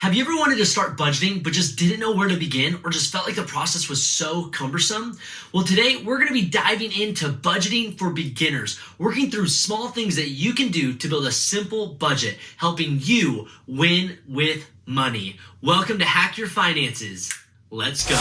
Have you ever wanted to start budgeting but just didn't know where to begin or just felt like the process was so cumbersome? Well, today we're going to be diving into budgeting for beginners, working through small things that you can do to build a simple budget, helping you win with money. Welcome to Hack Your Finances. Let's go.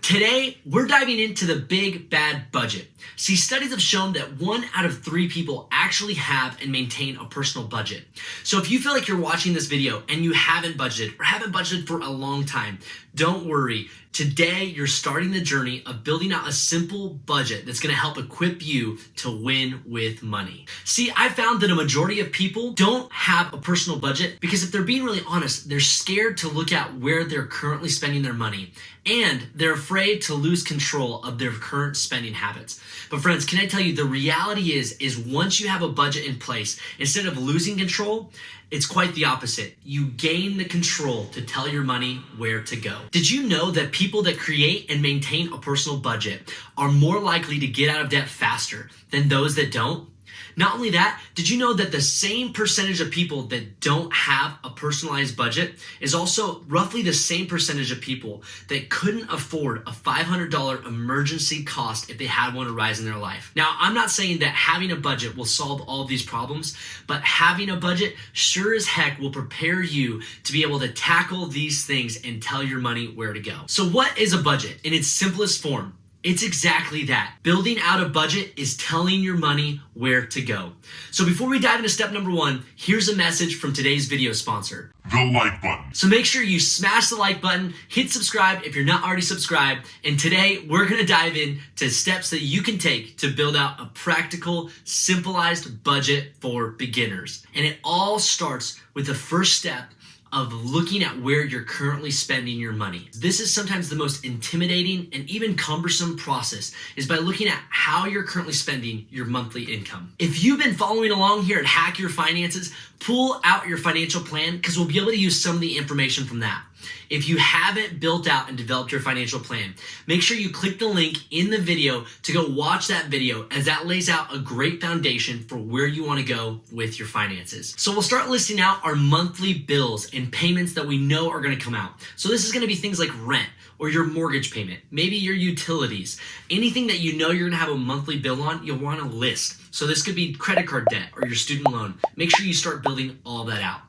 Today, we're diving into the big bad budget. See, studies have shown that 1 out of 3 people actually have and maintain a personal budget. So if you feel like you're watching this video and you haven't budgeted or haven't budgeted for a long time, don't worry. Today, you're starting the journey of building out a simple budget that's going to help equip you to win with money. See, I found that a majority of people don't have a personal budget because if they're being really honest, they're scared to look at where they're currently spending their money and they're afraid to lose control of their current spending habits. But friends, can I tell you, the reality is once you have a budget in place, instead of losing control, it's quite the opposite. You gain the control to tell your money where to go. Did you know that people that create and maintain a personal budget are more likely to get out of debt faster than those that don't? Not only that, did you know that the same percentage of people that don't have a personalized budget is also roughly the same percentage of people that couldn't afford a $500 emergency cost if they had one arise in their life? Now, I'm not saying that having a budget will solve all of these problems, but having a budget sure as heck will prepare you to be able to tackle these things and tell your money where to go. So what is a budget in its simplest form? It's exactly that. Building out a budget is telling your money where to go. So before we dive into step number 1, here's a message from today's video sponsor. The like button. So make sure you smash the like button, hit subscribe if you're not already subscribed, and today we're gonna dive into steps that you can take to build out a practical, simplified budget for beginners. And it all starts with the first step of looking at where you're currently spending your money. This is sometimes the most intimidating and even cumbersome process is by looking at how you're currently spending your monthly income. If you've been following along here at Hack Your Finances, pull out your financial plan because we'll be able to use some of the information from that. If you haven't built out and developed your financial plan, make sure you click the link in the video to go watch that video as that lays out a great foundation for where you want to go with your finances. So we'll start listing out our monthly bills and payments that we know are going to come out. So this is going to be things like rent or your mortgage payment, maybe your utilities, anything that you know you're going to have a monthly bill on, you'll want to list. So this could be credit card debt or your student loan. Make sure you start building all that out.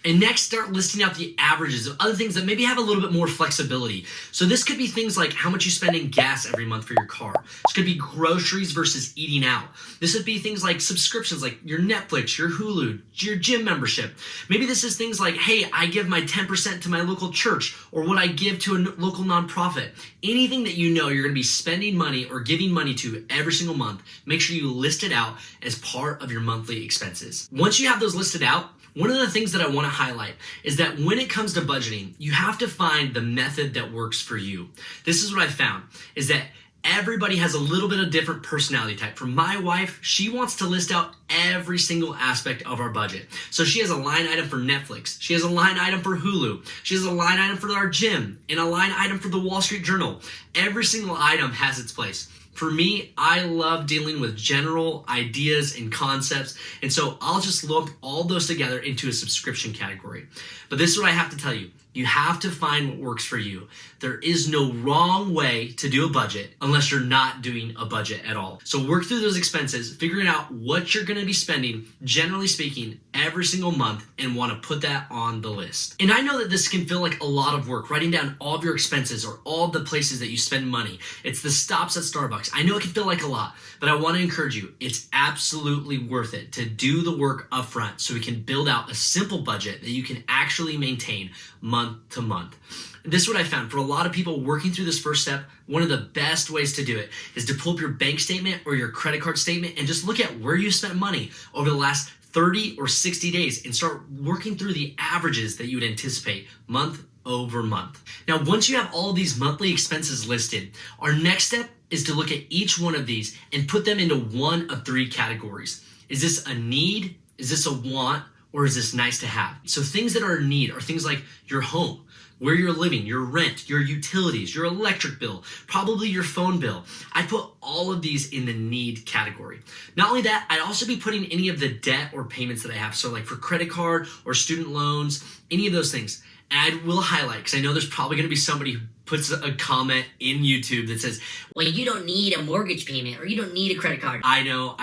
And next, start listing out the averages of other things that maybe have a little bit more flexibility. So this could be things like how much you spend in gas every month for your car. This could be groceries versus eating out. This would be things like subscriptions like your Netflix, your Hulu, your gym membership. Maybe this is things like, hey, I give my 10% to my local church or what I give to a local nonprofit. Anything that you know you're going to be spending money or giving money to every single month, make sure you list it out as part of your monthly expenses. Once you have those listed out, one of the things that I want to highlight is that when it comes to budgeting, you have to find the method that works for you. This is what I found, is that everybody has a little bit of different personality type. For my wife, she wants to list out every single aspect of our budget. So she has a line item for Netflix. She has a line item for Hulu. She has a line item for our gym and a line item for the Wall Street Journal. Every single item has its place. For me, I love dealing with general ideas and concepts, and so I'll just lump all those together into a subscription category. But this is what I have to tell you. You have to find what works for you. There is no wrong way to do a budget unless you're not doing a budget at all. So work through those expenses, figuring out what you're going to be spending, generally speaking, every single month, and want to put that on the list. And I know that this can feel like a lot of work, writing down all of your expenses or all of the places that you spend money. It's the stops at Starbucks. I know it can feel like a lot, but I want to encourage you, it's absolutely worth it to do the work upfront so we can build out a simple budget that you can actually maintain month to month. This is what I found. For a lot of people working through this first step, one of the best ways to do it is to pull up your bank statement or your credit card statement and just look at where you spent money over the last 30 or 60 days and start working through the averages that you would anticipate month over month. Now, once you have all these monthly expenses listed, our next step is to look at each one of these and put them into one of 3 categories. Is this a need? Is this a want? Or is this nice to have? So things that are a need are things like your home. where you're living, your rent, your utilities, your electric bill, probably your phone bill. I put all of these in the need category. Not only that, I'd also be putting any of the debt or payments that I have. So like for credit card or student loans, any of those things. And I will highlight, because I know there's probably going to be somebody who puts a comment in YouTube that says, well, you don't need a mortgage payment or you don't need a credit card. I know.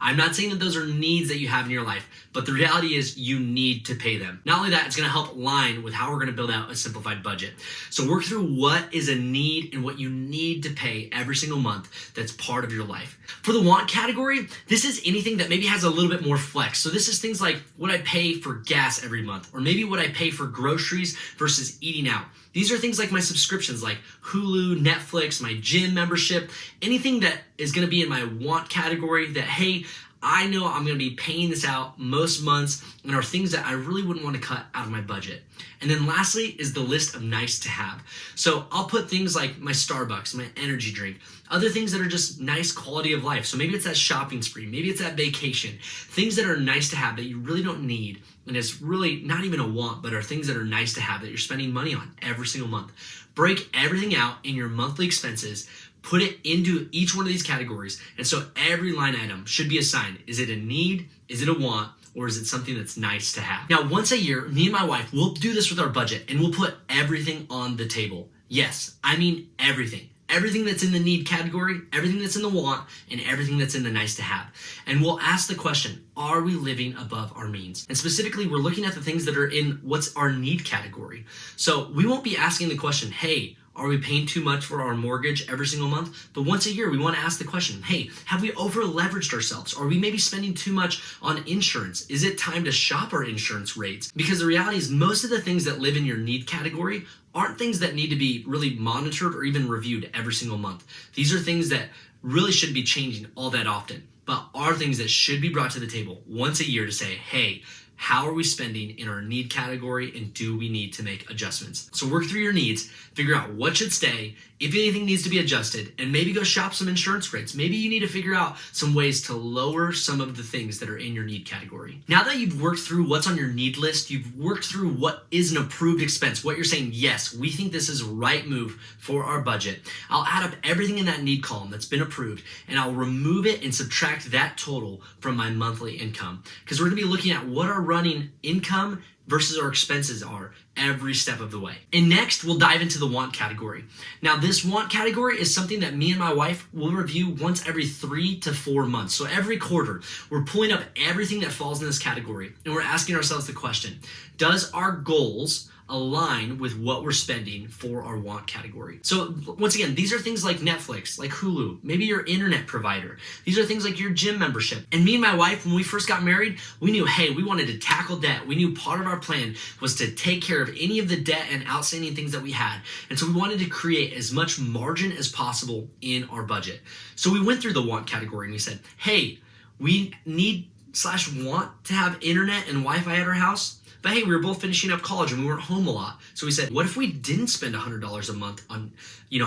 I'm not saying that those are needs that you have in your life, but the reality is you need to pay them. Not only that, it's going to help align with how we're going to build out a simplified budget. So work through what is a need and what you need to pay every single month that's part of your life. For the want category, this is anything that maybe has a little bit more flex. So this is things like what I pay for gas every month, or maybe what I pay for groceries versus eating out. These are things like my subscriptions like Hulu, Netflix, my gym membership, anything that is going to be in my want category that, hey, I know I'm going to be paying this out most months and are things that I really wouldn't want to cut out of my budget. And then lastly is the list of nice to have. So I'll put things like my Starbucks, my energy drink, other things that are just nice quality of life. So maybe it's that shopping spree, maybe it's that vacation, things that are nice to have that you really don't need. And it's really not even a want, but are things that are nice to have that you're spending money on every single month. Break everything out in your monthly expenses, put it into each one of these categories. And so every line item should be assigned. Is it a need? Is it a want? Or is it something that's nice to have? Now, once a year, me and my wife, we'll do this with our budget and we'll put everything on the table. Yes, I mean everything. Everything that's in the need category, everything that's in the want, and everything that's in the nice to have. And we'll ask the question, are we living above our means? And specifically, we're looking at the things that are in what's our need category. So we won't be asking the question, hey, are we paying too much for our mortgage every single month? But once a year, we want to ask the question, hey, have we over leveraged ourselves? Are we maybe spending too much on insurance? Is it time to shop our insurance rates? Because the reality is most of the things that live in your need category aren't things that need to be really monitored or even reviewed every single month. These are things that really shouldn't be changing all that often, but are things that should be brought to the table once a year to say, hey, how are we spending in our need category and do we need to make adjustments? So work through your needs, figure out what should stay, if anything needs to be adjusted, and maybe go shop some insurance rates. Maybe you need to figure out some ways to lower some of the things that are in your need category. Now that you've worked through what's on your need list, you've worked through what is an approved expense, what you're saying, yes, we think this is the right move for our budget. I'll add up everything in that need column that's been approved and I'll remove it and subtract that total from my monthly income. Because we're gonna be looking at what our running income versus our expenses are every step of the way. And next, we'll dive into the want category. Now, this want category is something that me and my wife will review once every 3 to 4 months. So every quarter, we're pulling up everything that falls in this category and we're asking ourselves the question, does our goals align with what we're spending for our want category? So once again, these are things like Netflix, like Hulu, maybe your internet provider. These are things like your gym membership. And me and my wife, when we first got married, we knew, hey, we wanted to tackle debt. We knew part of our plan was to take care of any of the debt and outstanding things that we had. And so we wanted to create as much margin as possible in our budget. So we went through the want category and we said, hey, we need/want to have internet and Wi-Fi at our house. But hey, we were both finishing up college and we weren't home a lot. So we said, what if we didn't spend $100 a month on,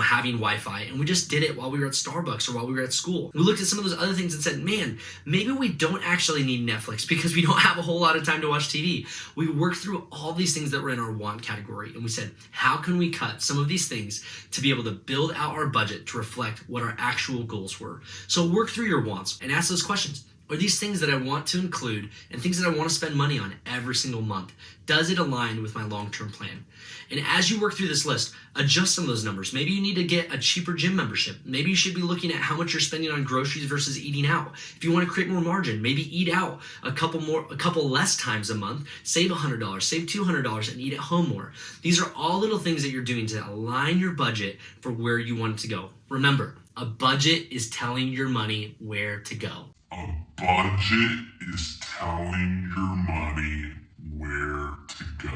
having Wi-Fi and we just did it while we were at Starbucks or while we were at school? We looked at some of those other things and said, man, maybe we don't actually need Netflix because we don't have a whole lot of time to watch TV. We worked through all these things that were in our want category and we said, how can we cut some of these things to be able to build out our budget to reflect what our actual goals were? So work through your wants and ask those questions. Are these things that I want to include and things that I want to spend money on every single month? Does it align with my long-term plan? And as you work through this list, adjust some of those numbers. Maybe you need to get a cheaper gym membership. Maybe you should be looking at how much you're spending on groceries versus eating out. If you want to create more margin, maybe eat out a couple less times a month, save $100, save $200 and eat at home more. These are all little things that you're doing to align your budget for where you want it to go. Remember, a budget is telling your money where to go. A budget is telling your money where to go.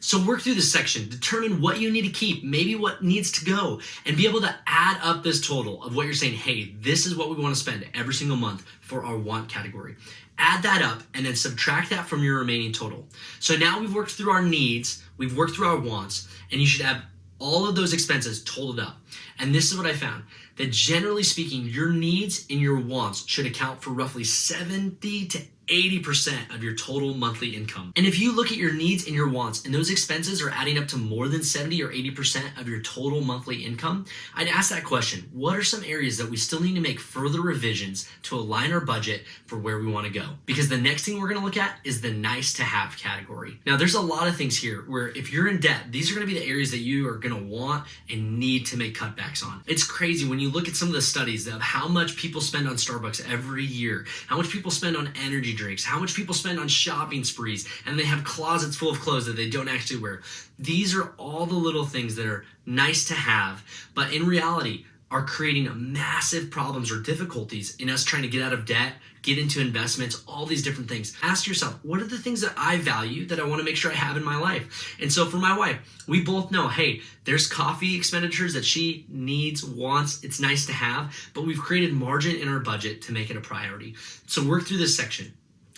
So work through this section, determine what you need to keep, maybe what needs to go, and be able to add up this total of what you're saying, hey, this is what we want to spend every single month for our want category. Add that up and then subtract that from your remaining total. So now we've worked through our needs, we've worked through our wants, and you should have all of those expenses totaled up. And this is what I found, that generally speaking, your needs and your wants should account for roughly 70 to 80% of your total monthly income. And if you look at your needs and your wants and those expenses are adding up to more than 70 or 80% of your total monthly income, I'd ask that question: what are some areas that we still need to make further revisions to align our budget for where we want to go? Because the next thing we're going to look at is the nice to have category. Now, there's a lot of things here where if you're in debt, these are going to be the areas that you are going to want and need to make cutbacks on. It's crazy when you look at some of the studies of how much people spend on Starbucks every year, how much people spend on energy drinks, how much people spend on shopping sprees, and they have closets full of clothes that they don't actually wear. These are all the little things that are nice to have, but in reality are creating massive problems or difficulties in us trying to get out of debt, get into investments, all these different things. Ask yourself, what are the things that I value that I want to make sure I have in my life? And so for my wife, we both know, hey, there's coffee expenditures that she needs, wants, it's nice to have, but we've created margin in our budget to make it a priority. So work through this section.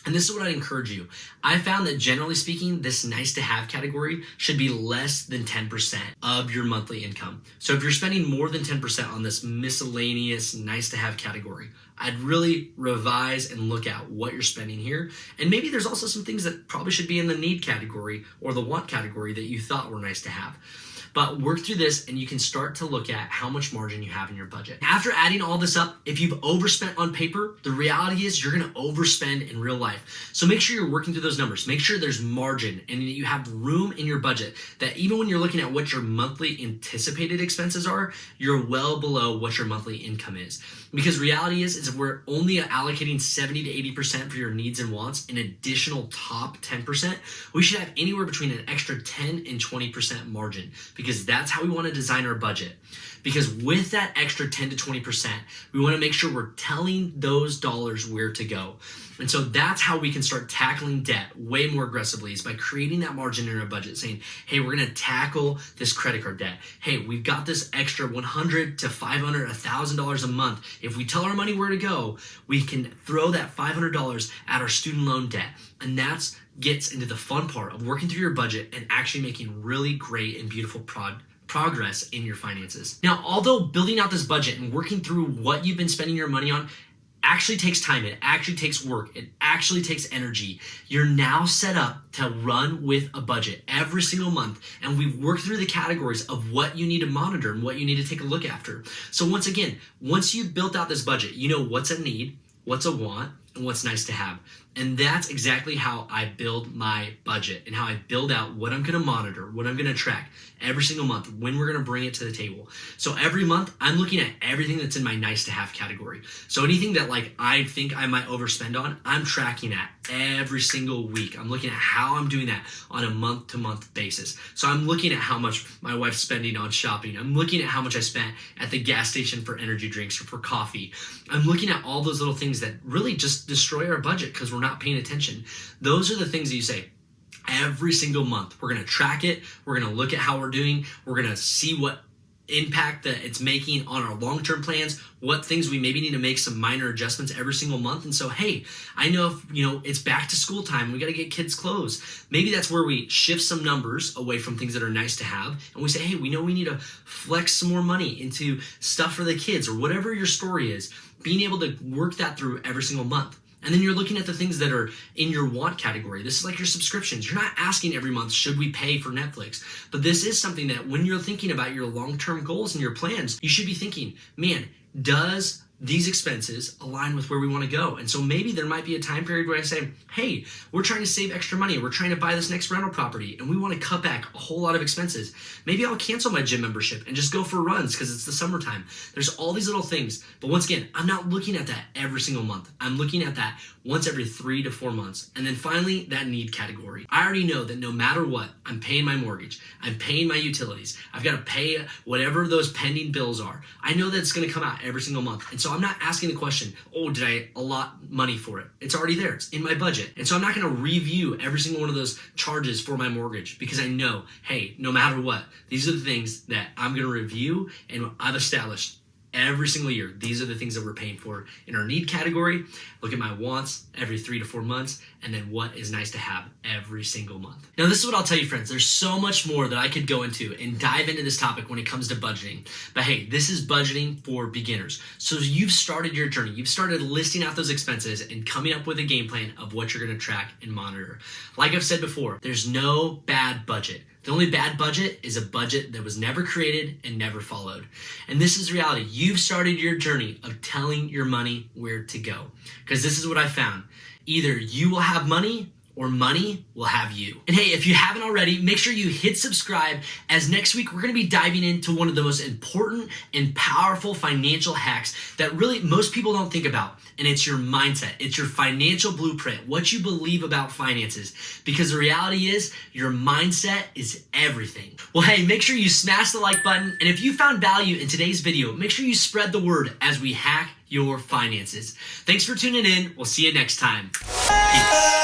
And this is what I encourage you. I found that generally speaking, this nice to have category should be less than 10% of your monthly income. So if you're spending more than 10% on this miscellaneous nice to have category, I'd really revise and look at what you're spending here. And maybe there's also some things that probably should be in the need category or the want category that you thought were nice to have. But work through this and you can start to look at how much margin you have in your budget. After adding all this up, if you've overspent on paper, the reality is you're gonna overspend in real life. So make sure you're working through those numbers. Make sure there's margin and that you have room in your budget that even when you're looking at what your monthly anticipated expenses are, you're well below what your monthly income is. Because reality is if we're only allocating 70 to 80% for your needs and wants, an additional top 10%, we should have anywhere between an extra 10 and 20% margin, because that's how we want to design our budget. Because with that extra 10 to 20%, we want to make sure we're telling those dollars where to go. And so that's how we can start tackling debt way more aggressively, is by creating that margin in our budget, saying, hey, we're going to tackle this credit card debt. Hey, we've got this extra $100 to $500, $1,000 a month. If we tell our money where to go, we can throw that $500 at our student loan debt. And that's gets into the fun part of working through your budget and actually making really great and beautiful progress in your finances. Now, although building out this budget and working through what you've been spending your money on actually takes time, it actually takes work, it actually takes energy, you're now set up to run with a budget every single month. And we've worked through the categories of what you need to monitor and what you need to take a look after. So once again, once you've built out this budget, you know what's a need, what's a want, and what's nice to have. And that's exactly how I build my budget and how I build out what I'm going to monitor, what I'm going to track every single month, when we're going to bring it to the table. So every month I'm looking at everything that's in my nice to have category. So anything that like I think I might overspend on, I'm tracking that every single week. I'm looking at how I'm doing that on a month to month basis. So I'm looking at how much my wife's spending on shopping. I'm looking at how much I spent at the gas station for energy drinks or for coffee. I'm looking at all those little things that really just destroy our budget because we're not paying attention. Those are the things that you say, every single month, we're going to track it. We're going to look at how we're doing. We're going to see what impact that it's making on our long-term plans, what things we maybe need to make some minor adjustments every single month. And so, hey, I know if, it's back to school time, we got to get kids clothes. Maybe that's where we shift some numbers away from things that are nice to have. And we say, hey, we know we need to flex some more money into stuff for the kids or whatever your story is, being able to work that through every single month. And then you're looking at the things that are in your want category. This is like your subscriptions. You're not asking every month, should we pay for Netflix? But this is something that when you're thinking about your long-term goals and your plans, you should be thinking, man, does these expenses align with where we want to go? And so maybe there might be a time period where I say, hey, we're trying to save extra money. We're trying to buy this next rental property and we want to cut back a whole lot of expenses. Maybe I'll cancel my gym membership and just go for runs because it's the summertime. There's all these little things. But once again, I'm not looking at that every single month. I'm looking at that once every 3 to 4 months. And then finally, that need category. I already know that no matter what, I'm paying my mortgage. I'm paying my utilities. I've got to pay whatever those pending bills are. I know that it's going to come out every single month. And so I'm not asking the question, oh, did I allot money for it? It's already there. It's in my budget. And so I'm not going to review every single one of those charges for my mortgage because I know, hey, no matter what, these are the things that I'm going to review and I've established every single year. These are the things that we're paying for in our need category. Look at my wants every 3 to 4 months, and then what is nice to have every single month. Now, this is what I'll tell you, friends. There's so much more that I could go into and dive into this topic when it comes to budgeting. But hey, this is budgeting for beginners. So you've started your journey. You've started listing out those expenses and coming up with a game plan of what you're going to track and monitor. Like I've said before, there's no bad budget. The only bad budget is a budget that was never created and never followed. And this is reality. You've started your journey of telling your money where to go. Because this is what I found. Either you will have money or money will have you. And hey, if you haven't already, make sure you hit subscribe, as next week we're gonna be diving into one of the most important and powerful financial hacks that really most people don't think about. And it's your mindset. It's your financial blueprint, what you believe about finances. Because the reality is your mindset is everything. Well, hey, make sure you smash the like button. And if you found value in today's video, make sure you spread the word as we hack your finances. Thanks for tuning in. We'll see you next time. Peace.